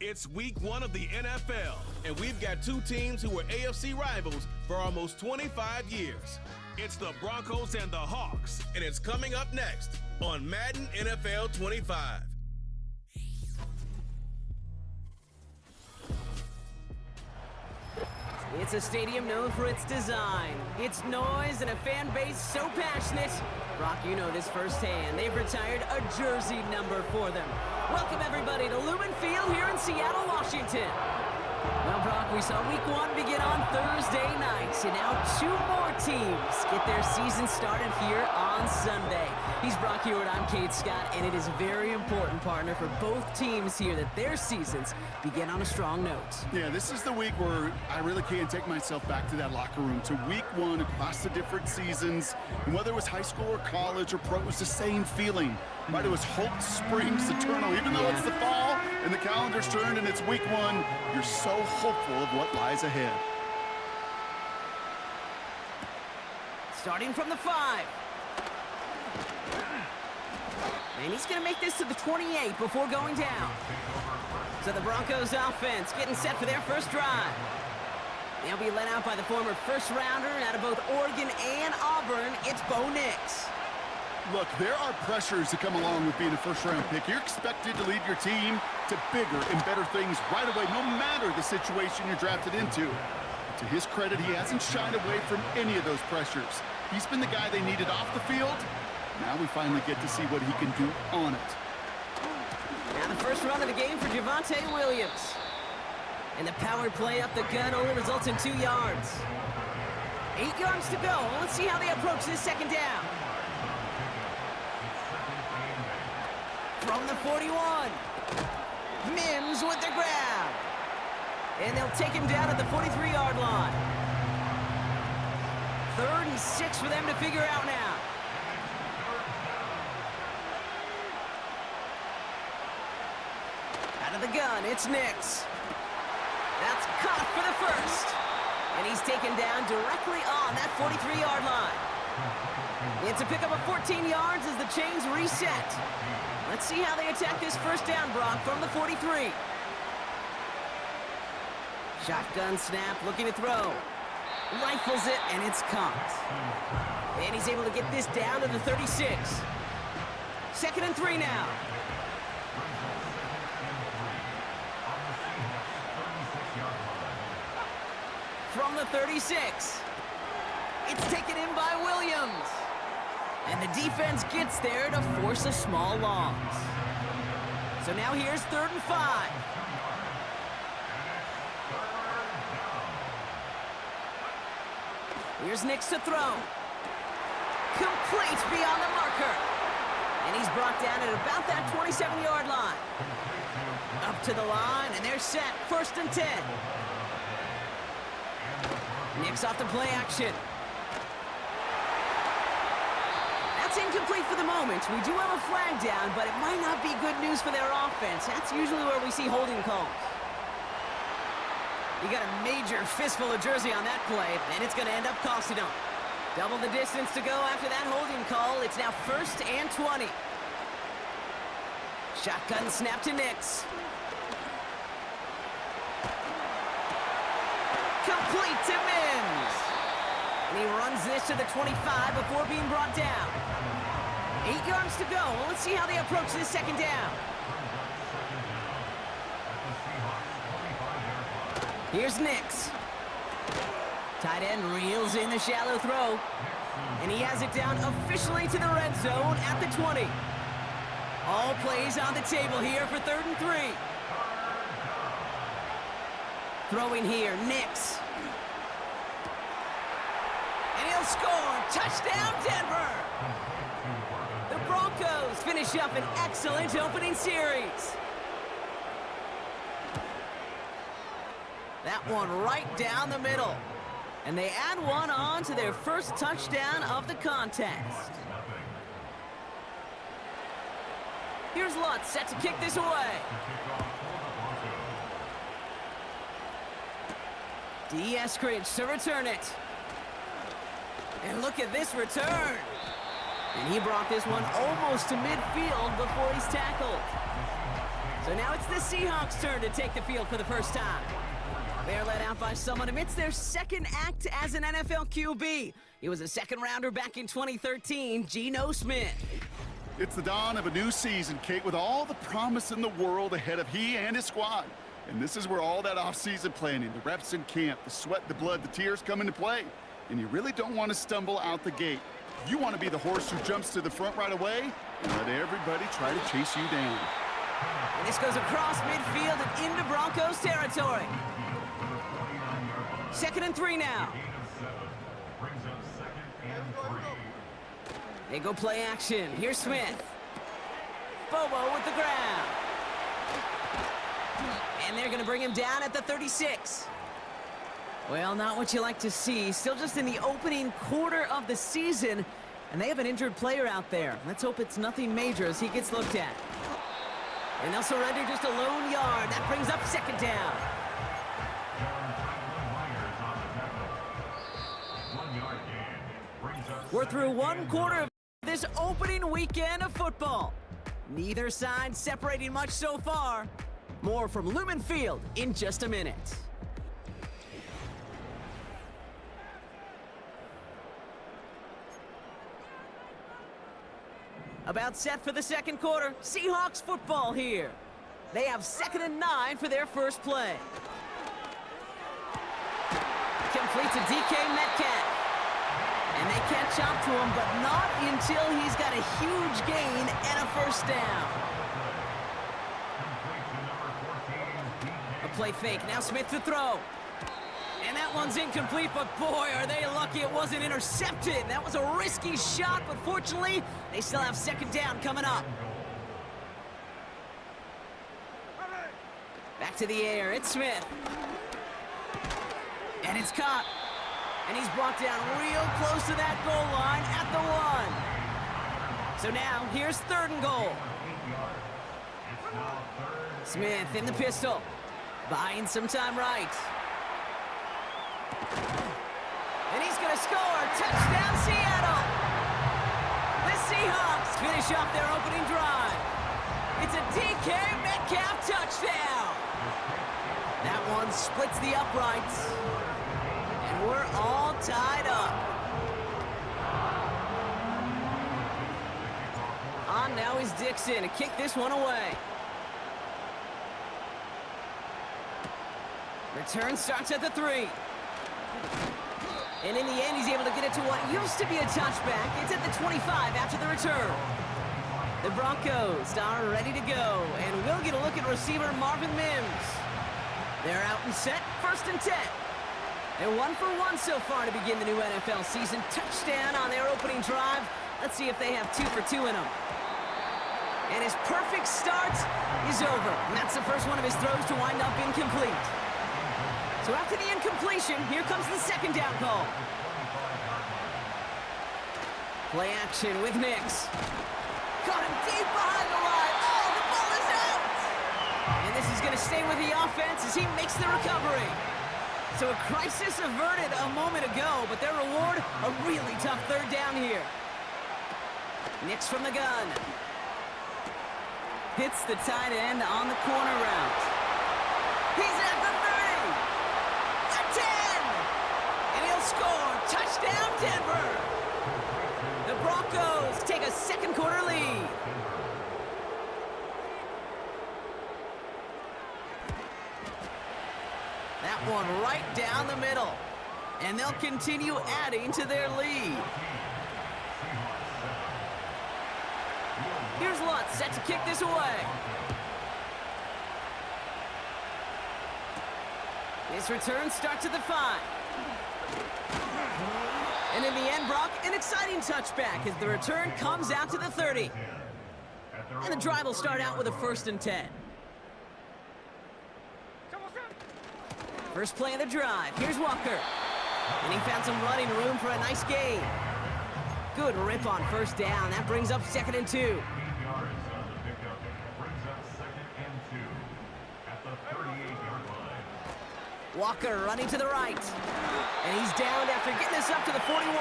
It's week 1 of the NFL, and we've got two teams who were AFC rivals for almost 25 years. It's the Broncos and the Hawks, and it's coming up next on Madden NFL 25. It's a stadium known for its design, its noise, and a fan base so passionate. Brock, you know this firsthand. They've retired a jersey number for them. Welcome, everybody, to Lumen Field here in Seattle, Washington. Well, Brock, we saw week 1 begin on Thursday night, and now 2 more teams get their season started here on Sunday. He's Brock Hewitt, I'm Kate Scott, and it is very important, partner, for both teams here that their seasons begin on a strong note. Yeah, this is the week where I really can't take myself back to that locker room, to week 1 across the different seasons. And whether it was high school or college or pro, it was the same feeling. Right, it was hope springs eternal. Even though it's the fall and the calendar's turned and it's week 1, you're so hopeful of what lies ahead. Starting from the 5. And he's going to make this to the 28 before going down. So the Broncos offense getting set for their first drive. They'll be led out by the former first-rounder out of both Oregon and Auburn. It's Bo Nix. Look, there are pressures that come along with being a first-round pick. You're expected to lead your team to bigger and better things right away, no matter the situation you're drafted into. To his credit, he hasn't shied away from any of those pressures. He's been the guy they needed off the field. Now we finally get to see what he can do on it. Now the first run of the game for Javonte Williams. And the power play up the gun only results in 2 yards. 8 yards to go. Let's see how they approach this second down. From the 41. Mims with the grab. And they'll take him down at the 43-yard line. 3rd and 6 for them to figure out now. Out of the gun, it's Nix. That's caught for the first. And he's taken down directly on that 43-yard line. It's a pickup of 14 yards as the chains reset. Let's see how they attack this first down, Brock, from the 43. Shotgun snap, looking to throw. Rifles it, and it's caught. And he's able to get this down to the 36. 2nd and 3 now. From the 36. It's taken in by Williams. And the defense gets there to force a small loss. So now here's 3rd and 5. Here's Nix to throw. Complete beyond the marker. And he's brought down at about that 27-yard line. Up to the line, and they're set. 1st and 10. Nix off the play action. That's incomplete for the moment. We do have a flag down, but it might not be good news for their offense. That's usually where we see holding calls. You got a major fistful of jersey on that play, and it's going to end up costing them. Double the distance to go after that holding call. It's now 1st and 20. Shotgun snap to Nix. Complete to Mims. And he runs this to the 25 before being brought down. 8 yards to go. Let's see how they approach this second down. Here's Nix. Tight end reels in the shallow throw. And he has it down officially to the red zone at the 20. All plays on the table here for 3rd and 3. Throwing here, Nix. And he'll score. Touchdown, Denver. The Broncos finish up an excellent opening series. That one right down the middle. And they add one on to their first touchdown of the contest. Here's Lutz set to kick this away. Eskridge to return it. And look at this return. And he brought this one almost to midfield before he's tackled. So now it's the Seahawks' turn to take the field for the first time. They're led out by someone amidst their second act as an NFL QB. He was a second-rounder back in 2013, Geno Smith. It's the dawn of a new season, Kate, with all the promise in the world ahead of he and his squad. And this is where all that off-season planning, the reps in camp, the sweat, the blood, the tears come into play. And you really don't want to stumble out the gate. You want to be the horse who jumps to the front right away and let everybody try to chase you down. And this goes across midfield and into Broncos territory. 2nd and 3 now. They go play action. Here's Smith. Bobo with the ground. And they're going to bring him down at the 36. Well, not what you like to see. Still just in the opening quarter of the season. And they have an injured player out there. Let's hope it's nothing major as he gets looked at. And they'll surrender just a lone yard. That brings up 2nd down. We're through one quarter of this opening weekend of football. Neither side separating much so far. More from Lumen Field in just a minute. About set for the second quarter. Seahawks football here. They have 2nd and 9 for their first play. Complete to DK Metcalf. And they catch up to him, but not until he's got a huge gain and a first down. A play fake. Now Smith to throw. And that one's incomplete, but boy, are they lucky it wasn't intercepted. That was a risky shot, but fortunately, they still have 2nd down coming up. Back to the air. It's Smith. And it's caught. And he's brought down real close to that goal line at the 1. So now, here's 3rd and goal. Smith in the pistol. Buying some time right. And he's going to score. Touchdown, Seattle. The Seahawks finish off their opening drive. It's a DK Metcalf touchdown. That one splits the uprights. And we're all tied up. On now is Dixon to kick this one away. Return starts at the 3. And in the end, he's able to get it to what used to be a touchback. It's at the 25 after the return. The Broncos are ready to go, and we'll get a look at receiver Marvin Mims. They're out and set, 1st and 10. They're 1 for 1 so far to begin the new NFL season. Touchdown on their opening drive. Let's see if they have 2 for 2 in them. And his perfect start is over. And that's the first one of his throws to wind up incomplete. So after the incompletion, here comes the 2nd down call. Play action with Nix. Caught him deep behind the line. Oh, the ball is out! And this is going to stay with the offense as he makes the recovery. So a crisis averted a moment ago, but their reward, a really tough 3rd down here. Nix from the gun. Hits the tight end on the corner route. He's at the 30. The 10. And he'll score. Touchdown, Denver. The Broncos take a second quarter lead. That one right down the middle. And they'll continue adding to their lead. Here's Lutz set to kick this away. This return starts at the 5. And in the end, Brock, an exciting touchback as the return comes out to the 30. And the drive will start out with a 1st and 10. First play of the drive. Here's Walker. And he found some running room for a nice gain. Good rip on 1st down. That brings up 2nd and 2. Walker running to the right. And he's down after getting this up to the 41.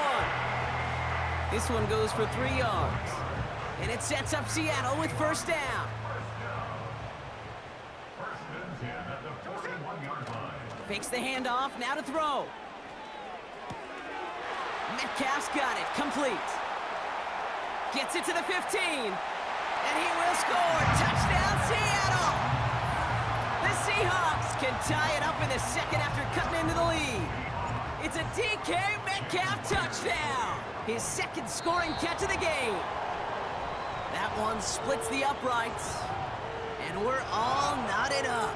This one goes for 3 yards. And it sets up Seattle with 1st down. Fakes the handoff, now to throw. Metcalf's got it, complete. Gets it to the 15, and he will score. Touchdown, Seattle! The Seahawks can tie it up in the second after cutting into the lead. It's a DK Metcalf touchdown! His second scoring catch of the game. That one splits the uprights, and we're all knotted up.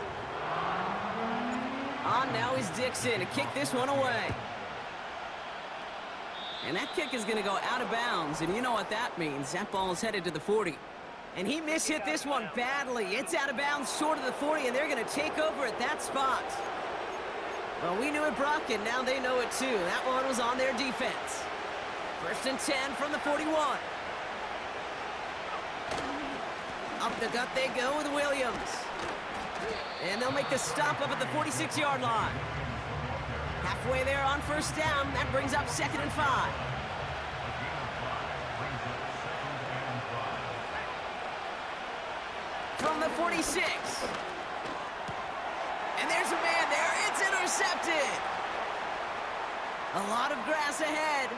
On now is Dixon to kick this one away. And that kick is going to go out of bounds, and you know what that means. That ball is headed to the 40. And he mishit this one badly. It's out of bounds short of the 40, and they're going to take over at that spot. Well, we knew it, Brock, and now they know it too. That one was on their defense. 1st and 10 from the 41. Up the gut they go with Williams. And they'll make the stop up at the 46-yard line. Halfway there on 1st down. That brings up 2nd and 5. From the 46. And there's a man there. It's intercepted. A lot of grass ahead.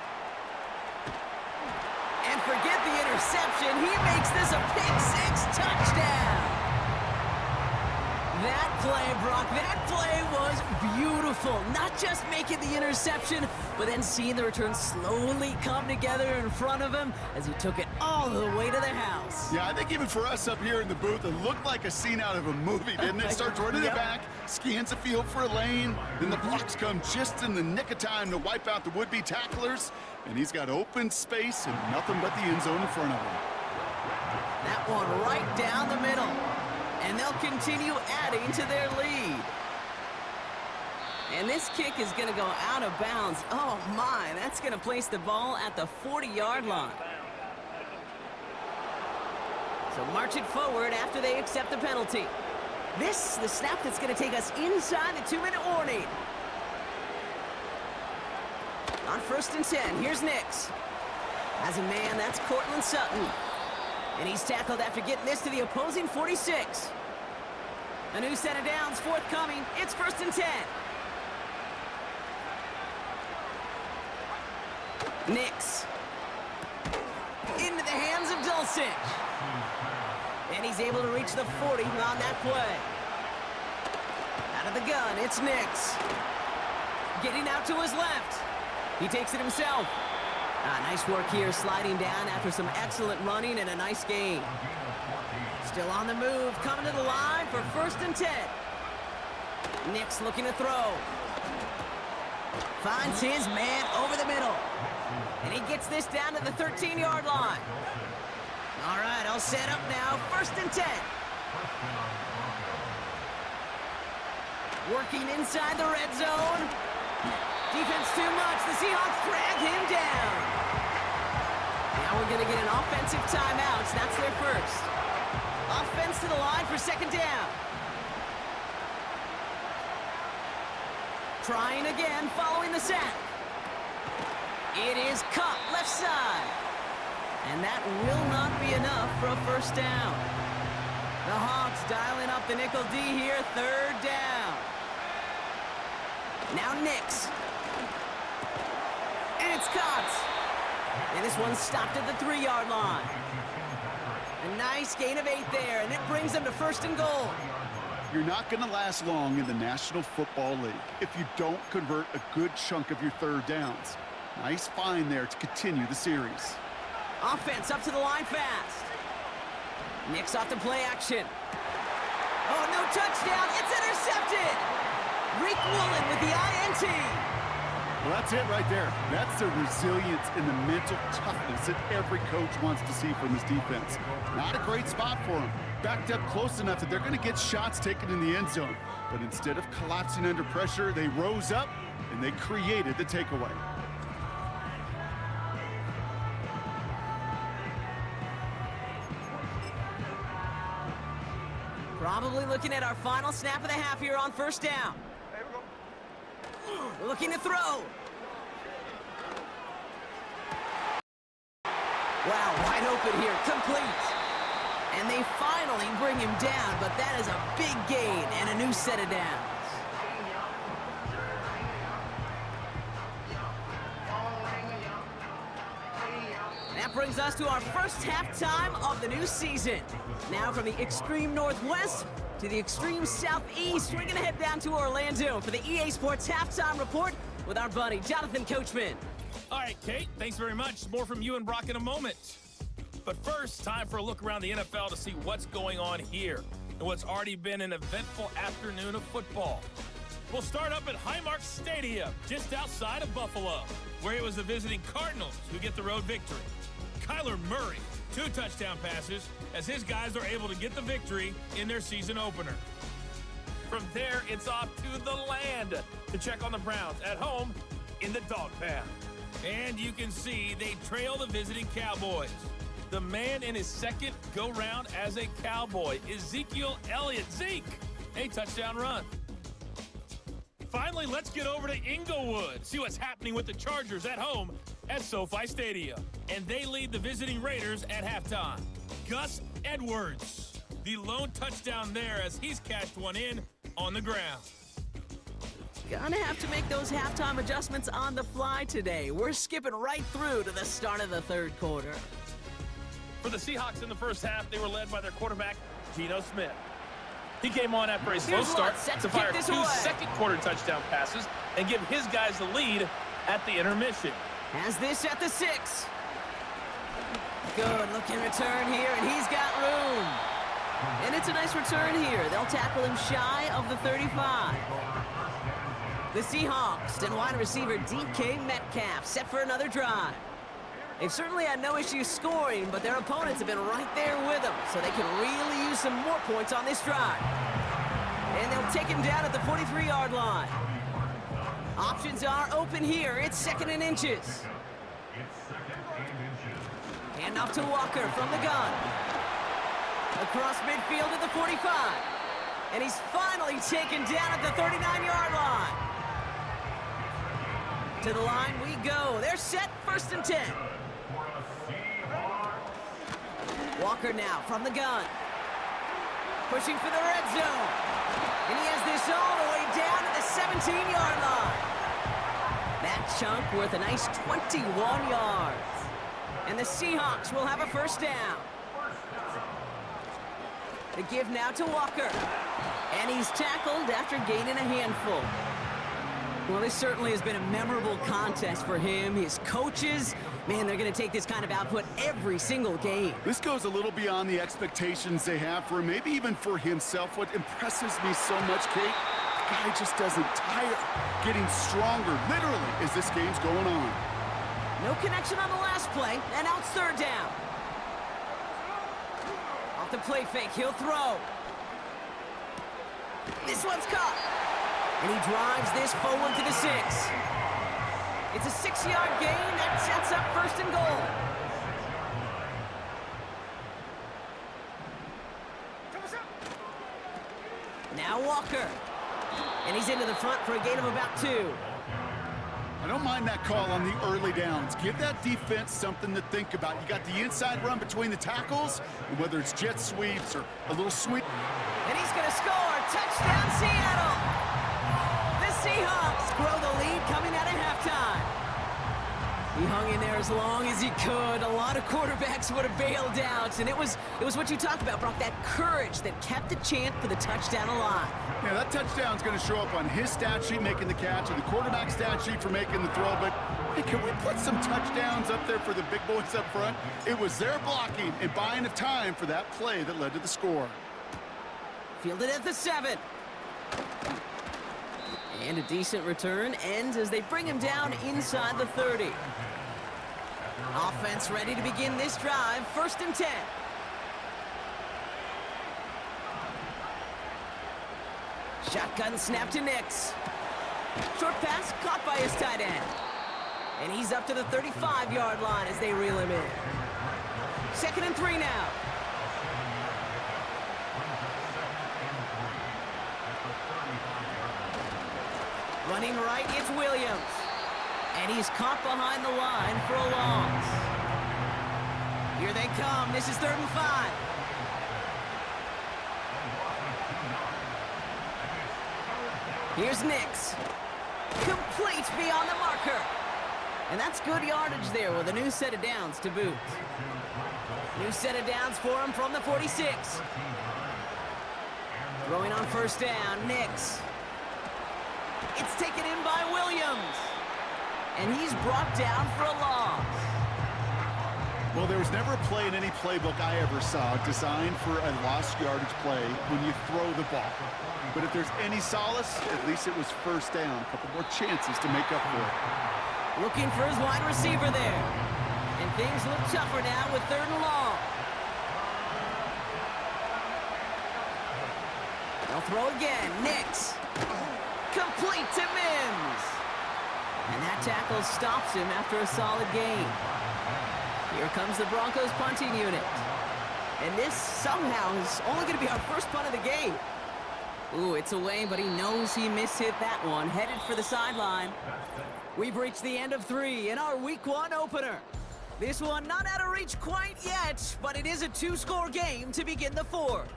And forget the interception. He makes this a pick-6 touchdown. That play, Brock, that play was beautiful. Not just making the interception, but then seeing the return slowly come together in front of him as he took it all the way to the house. Yeah, I think even for us up here in the booth, it looked like a scene out of a movie, didn't it? Starts running it back, scans the field for a lane, then the blocks come just in the nick of time to wipe out the would-be tacklers, and he's got open space and nothing but the end zone in front of him. That one right down the middle. And they'll continue adding to their lead. And this kick is going to go out of bounds. Oh, my. That's going to place the ball at the 40-yard line. So march it forward after they accept the penalty. This, the snap that's going to take us inside the 2-minute warning. On 1st and 10, here's Nix. As a man, that's Cortland Sutton. And he's tackled after getting this to the opposing 46. A new set of downs forthcoming. It's 1st and 10. Nix. Into the hands of Dulcich. And he's able to reach the 40 on that play. Out of the gun, it's Nix. Getting out to his left. He takes it himself. Nice work here, sliding down after some excellent running and a nice gain. Still on the move, coming to the line for 1st and 10. Nix looking to throw. Finds his man over the middle. And he gets this down to the 13-yard line. All right, all set up now, 1st and 10. Working inside the red zone. Defense too much. The Seahawks drag him down. Now we're going to get an offensive timeout. That's their first. Offense to the line for 2nd down. Trying again, following the sack. It is caught left side. And that will not be enough for a 1st down. The Hawks dialing up the nickel D here, 3rd down. Now Nix. And it's caught. And this one's stopped at the 3-yard line. A nice gain of 8 there, and it brings them to 1st and goal. You're not going to last long in the National Football League if you don't convert a good chunk of your 3rd downs. Nice find there to continue the series. Offense up to the line fast. Nix off the play action. Oh, no touchdown. It's intercepted. Rick Woolen with the INT. Well, that's it right there. That's the resilience and the mental toughness that every coach wants to see from his defense. Not a great spot for him. Backed up close enough that they're going to get shots taken in the end zone. But instead of collapsing under pressure, they rose up and they created the takeaway. Probably looking at our final snap of the half here on 1st down. Looking to throw. Wow, wide open here, complete. And they finally bring him down, but that is a big gain and a new set of downs. brings us to our first halftime of the new season. Now from the extreme northwest to the extreme southeast, we're going to head down to Orlando for the EA Sports Halftime Report with our buddy, Jonathan Coachman. All right, Kate, thanks very much. More from you and Brock in a moment. But first, time for a look around the NFL to see what's going on here and what's already been an eventful afternoon of football. We'll start up at Highmark Stadium, just outside of Buffalo, where it was the visiting Cardinals who get the road victory. Kyler Murray, 2 touchdown passes, as his guys are able to get the victory in their season opener. From there, it's off to the land to check on the Browns at home in the dog pound. And you can see they trail the visiting Cowboys. The man in his second go-round as a Cowboy, Ezekiel Elliott. Zeke, a touchdown run. Finally, let's get over to Inglewood, see what's happening with the Chargers at home at SoFi Stadium. And they lead the visiting Raiders at halftime. Gus Edwards, the lone touchdown there as he's cashed one in on the ground. Gonna have to make those halftime adjustments on the fly today. We're skipping right through to the start of the third quarter. For the Seahawks in the first half, they were led by their quarterback, Geno Smith. He came on after a slow start to fire 2 second-quarter touchdown passes and give his guys the lead at the intermission. Has this at the 6. Good looking return here, and he's got room. And it's a nice return here. They'll tackle him shy of the 35. The Seahawks and wide receiver DK Metcalf set for another drive. They've certainly had no issues scoring, but their opponents have been right there with them, so they can really use some more points on this drive. And they'll take him down at the 43-yard line. Options are open here. It's 2nd and inches. Hand off to Walker from the gun. Across midfield at the 45. And he's finally taken down at the 39-yard line. To the line we go. They're set, 1st and 10. Walker now from the gun. Pushing for the red zone. And he has this all the way down to the 17-yard line. That chunk worth a nice 21 yards. And the Seahawks will have a first down. The give now to Walker. And he's tackled after gaining a handful. Well, this certainly has been a memorable contest for him. His coaches, man, they're going to take this kind of output every single game. This goes a little beyond the expectations they have for him, maybe even for himself. What impresses me so much, Kate, the guy just doesn't tire, getting stronger, literally, as this game's going on. No connection on the last play, and now it's 3rd down. Off the play fake, he'll throw. This one's caught. And he drives this forward to the 6. It's a 6-yard gain that sets up 1st and goal. Now Walker. And he's into the front for a gain of about 2. I don't mind that call on the early downs. Give that defense something to think about. You got the inside run between the tackles, and whether it's jet sweeps or a little sweep. And he's going to score. Touchdown, Seattle. Seahawks grow the lead coming out of halftime. He hung in there as long as he could. A lot of quarterbacks would have bailed out, and it was what you talked about, Brock, that courage that kept the chant for the touchdown alive. Yeah, that touchdown's going to show up on his stat sheet making the catch and the quarterback stat sheet for making the throw, but hey, can we put some touchdowns up there for the big boys up front? It was their blocking and buying of time for that play that led to the score. Fielded at the 7. And a decent return ends as they bring him down inside the 30. Offense ready to begin this drive, 1st and 10. Shotgun snap to Nix. Short pass caught by his tight end. And he's up to the 35-yard line as they reel him in. 2nd and 3 now. Running right, it's Williams. And he's caught behind the line for a loss. Here they come. This is 3rd and 5. Here's Nix. Complete beyond the marker. And that's good yardage there with a new set of downs to boot. New set of downs for him from the 46. Throwing on first down, Nix. It's taken in by Williams. And he's brought down for a loss. Well, there was never a play in any playbook I ever saw designed for a lost yardage play when you throw the ball. But if there's any solace, at least it was first down. A couple more chances to make up for it. Looking for his wide receiver there. And things look tougher now with 3rd and long. They'll throw again. Nix. Complete to Mims. And that tackle stops him after a solid gain. Here comes the Broncos punting unit. And this somehow is only going to be our first punt of the game. Ooh, it's away, but he knows he mishit that one. Headed for the sideline. We've reached the end of 3 in our Week 1 opener. This one not out of reach quite yet, but it is a 2-score game to begin the 4th.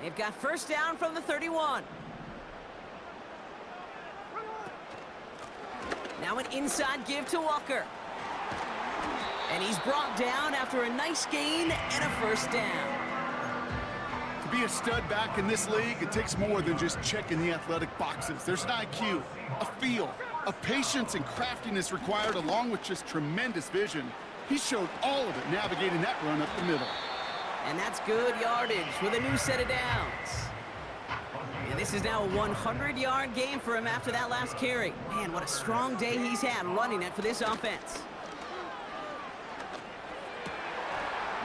They've got first down from the 31. Now an inside give to Walker. And he's brought down after a nice gain and a first down. To be a stud back in this league, it takes more than just checking the athletic boxes. There's an IQ, a feel, a patience and craftiness required along with just tremendous vision. He showed all of it navigating that run up the middle. And that's good yardage with a new set of downs. And this is now a 100-yard game for him after that last carry. Man, what a strong day he's had running it for this offense.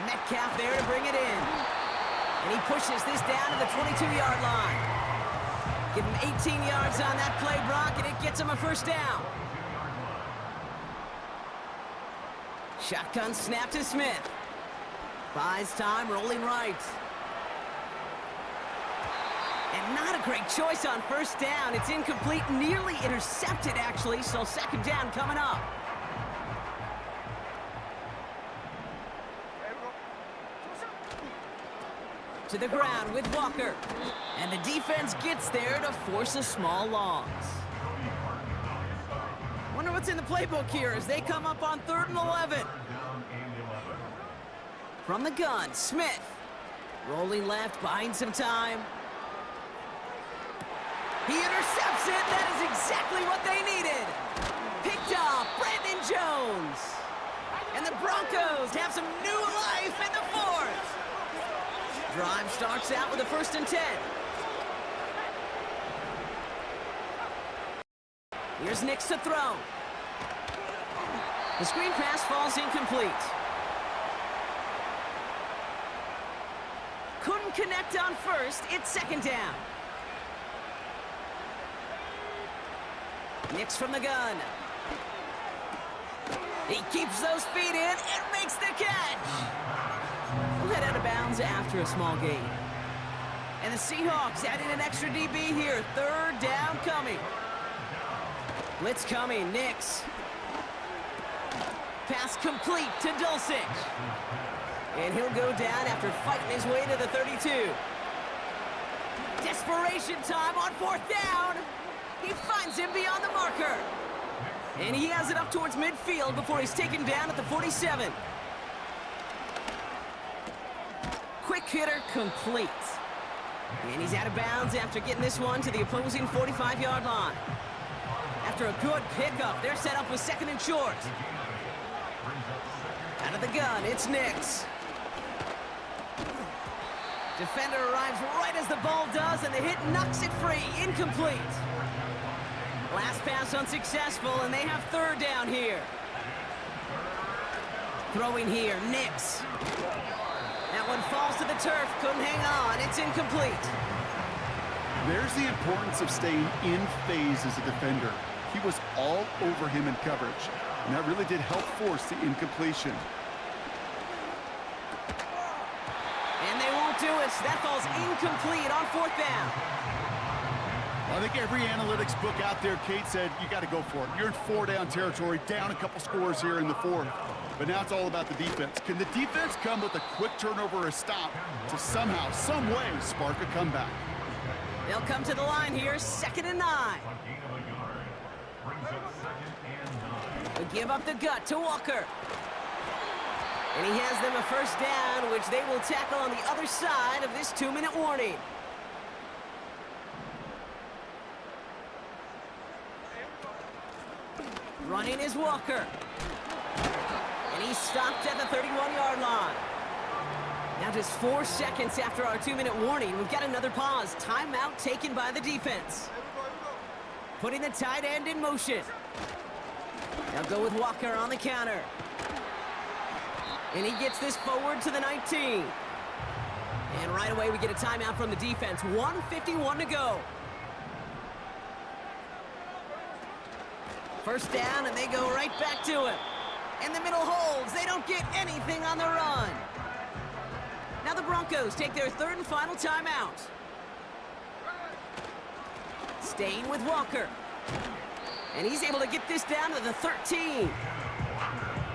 Metcalf there to bring it in. And he pushes this down to the 22-yard line. Give him 18 yards on that play, Brock, and it gets him a first down. Shotgun snap to Smith. Buys time, rolling right. And not a great choice on first down. It's incomplete, nearly intercepted, actually, so second down coming up. To the ground with Walker. And the defense gets there to force a small loss. Wonder what's in the playbook here as they come up on 3rd and 11. From the gun, Smith. Rolling left, buying some time. He intercepts it. That is exactly what they needed. Picked off Brandon Jones. And the Broncos have some new life in the 4th. Drive starts out with a 1st and 10. Here's Nix to throw. The screen pass falls incomplete. Couldn't connect on first. It's second down. Nix from the gun. He keeps those feet in and makes the catch. We'll head out of bounds after a small gain. And the Seahawks adding an extra DB here. 3rd down coming. Blitz coming. Nix. Pass complete to Dulcich. And he'll go down after fighting his way to the 32. Desperation time on 4th down. He finds him beyond the marker. And he has it up towards midfield before he's taken down at the 47. Quick hitter complete. And he's out of bounds after getting this one to the opposing 45-yard line. After a good pickup, they're set up with 2nd and short. Out of the gun, it's Nix. Defender arrives right as the ball does, and the hit knocks it free. Incomplete. Last pass unsuccessful, and they have 3rd down here. Throwing here, Nix. That one falls to the turf, couldn't hang on. It's incomplete. There's the importance of staying in phase as a defender. He was all over him in coverage, and that really did help force the incompletion. And they won't do it. That falls incomplete on 4th down. I think every analytics book out there, Kate, said you got to go for it. You're in 4-down territory, down a couple scores here in the fourth. But now it's all about the defense. Can the defense come with a quick turnover or a stop to somehow, some way, spark a comeback? They'll come to the line here, 2nd and 9. They give up the gut to Walker. And he has them a first down, which they will tackle on the other side of this 2-minute warning. Running is Walker. And he's stopped at the 31-yard line. Now just 4 seconds after our 2-minute warning, we've got another pause. Timeout taken by the defense. Putting the tight end in motion. They'll go with Walker on the counter. And he gets this forward to the 19. And right away we get a timeout from the defense. 1:51 to go. First down, and they go right back to it. And the middle holds. They don't get anything on the run. Now the Broncos take their 3rd and final timeout. Staying with Walker. And he's able to get this down to the 13.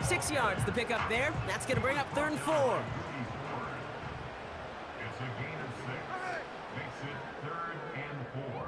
6 yards the pickup there. That's going to bring up 3rd and 4. It's a gain of 6. Makes it 3rd and 4.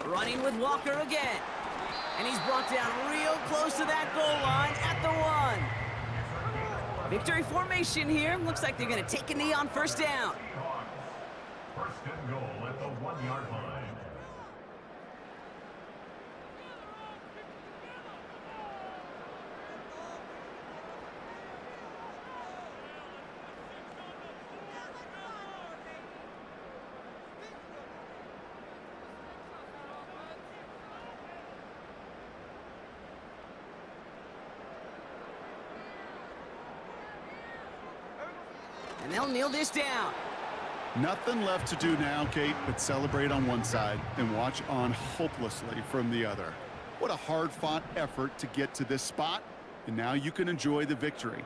Running with Walker again. And he's brought down real close to that goal line at the 1. Victory formation here. Looks like they're going to take a knee on first down. First and goal at the 1-yard line. And they'll kneel this down. Nothing left to do now, Kate, but celebrate on one side and watch on hopelessly from the other. What a hard-fought effort to get to this spot, and now you can enjoy the victory.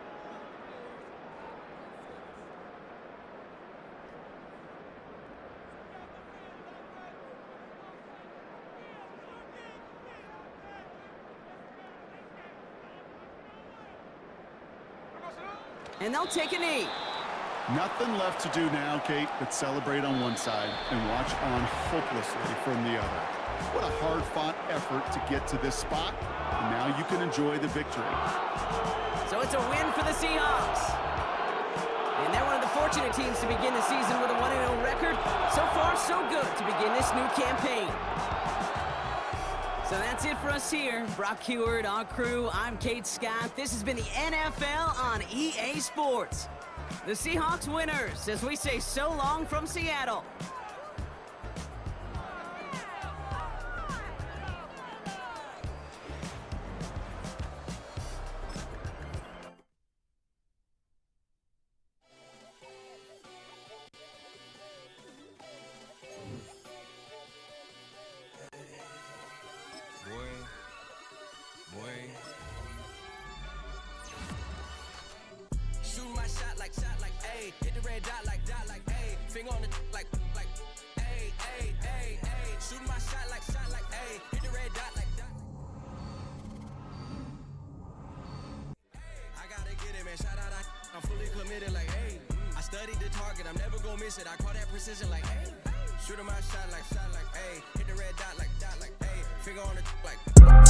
And they'll take a knee. Nothing left to do now, Kate, but celebrate on one side and watch on hopelessly from the other. What a hard-fought effort to get to this spot, and now you can enjoy the victory. So it's a win for the Seahawks. And they're one of the fortunate teams to begin the season with a 1-0 record. So far, so good to begin this new campaign. So that's it for us here. Brock Heward, our crew, I'm Kate Scott. This has been the NFL on EA Sports. The Seahawks winners, as we say so long from Seattle. Shoot my shot like, ayy. Hit the red dot like, ayy. Finger on the like, ayy, ayy, ayy, ayy. Shoot my shot like, ayy. Hit the red dot like, I gotta get it, man. Shout out, I'm fully committed like, hey. I studied the target, I'm never gonna miss it. I call that precision like, hey. Shooting my shot like, ayy. Hit the red dot like, ayy. Finger on the like.